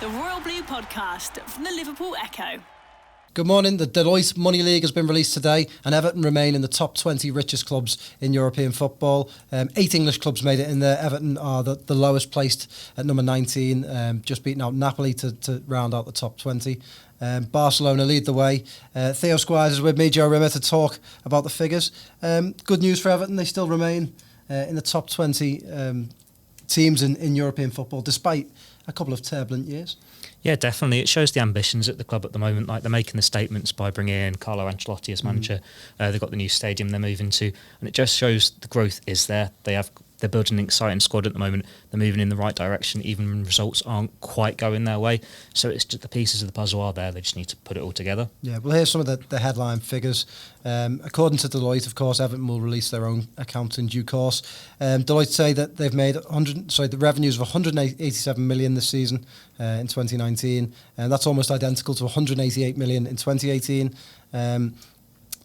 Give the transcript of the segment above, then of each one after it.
The Royal Blue Podcast from the Liverpool Echo. Good morning. The Deloitte Money League has been released today and Everton remain in the top 20 richest clubs in European football. 8 English clubs made it in there. Everton are the lowest placed at number 19, just beating out Napoli to round out the top 20. Barcelona lead the way. Theo Squires is with me, Joe Rimmer, to talk about the figures. Good news for Everton. They still remain in the top 20 teams in European football, despite a couple of turbulent years. Yeah, definitely. It shows the ambitions at the club at the moment. Like, they're making the statements by bringing in Carlo Ancelotti as manager. They've got the new stadium they're moving to, and it just shows the growth is there. They're building an exciting squad at the moment. They're moving in the right direction, even when results aren't quite going their way. So it's just the pieces of the puzzle are there. They just need to put it all together. Yeah, well, here's some of the headline figures. According to Deloitte, of course, Everton will release their own account in due course. Deloitte say that they've made the revenues of 187 million this season in 2019, and that's almost identical to 188 million in 2018.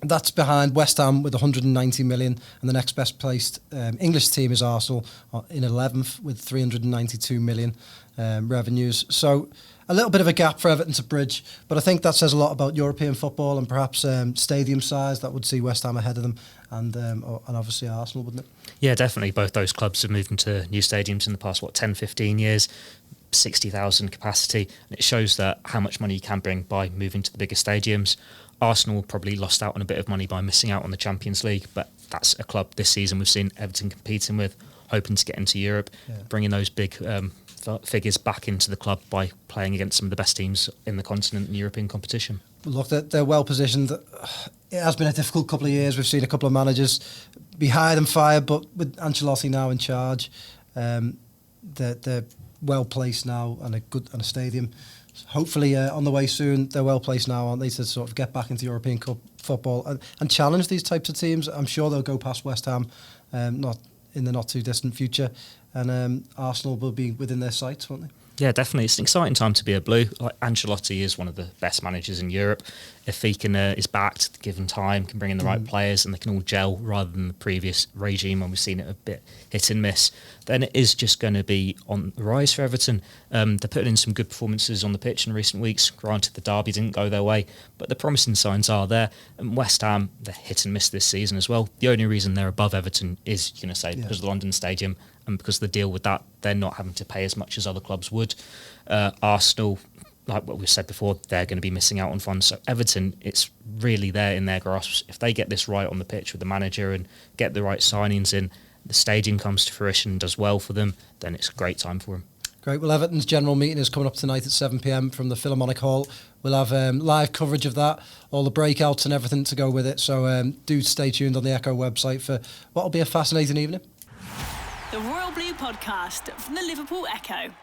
That's behind West Ham with 190 million, and the next best placed English team is Arsenal in 11th with 392 million revenues. So a little bit of a gap for Everton to bridge, but I think that says a lot about European football and perhaps stadium size. That would see West Ham ahead of them, and obviously Arsenal, wouldn't it? Yeah, definitely. Both those clubs have moved into new stadiums in the past 10, 15 years. 60,000 capacity, and it shows that how much money you can bring by moving to the bigger stadiums. Arsenal probably lost out on a bit of money by missing out on the Champions League, but that's a club this season we've seen Everton competing with, hoping to get into Europe, bringing those big figures back into the club by playing against some of the best teams in the continent in European competition. Look, they're well positioned. It has been a difficult couple of years. We've seen a couple of managers be hired and fired, but with Ancelotti now in charge, they're well placed now, and a stadium. Hopefully on the way soon. They're well placed now, aren't they, to sort of get back into European Cup football and challenge these types of teams. I'm sure they'll go past West Ham, not in the not too distant future, and Arsenal will be within their sights, won't they? Yeah, definitely. It's an exciting time to be a Blue. Like, Ancelotti is one of the best managers in Europe. If he is backed, given time, can bring in the right players, and they can all gel rather than the previous regime when we've seen it a bit hit and miss, then it is just going to be on the rise for Everton. They're putting in some good performances on the pitch in recent weeks. Granted, the derby didn't go their way, but the promising signs are there. And West Ham, they're hit and miss this season as well. The only reason they're above Everton is, because of the London Stadium, and because of the deal with that, they're not having to pay as much as other clubs would. Arsenal, like what we've said before, they're going to be missing out on funds. So Everton, it's really there in their grasp. If they get this right on the pitch with the manager and get the right signings in, the stadium comes to fruition and does well for them, then it's a great time for them. Great. Well, Everton's general meeting is coming up tonight at 7 p.m. from the Philharmonic Hall. We'll have live coverage of that, all the breakouts and everything to go with it. So do stay tuned on the Echo website for what will be a fascinating evening. The Royal Blue Podcast from the Liverpool Echo.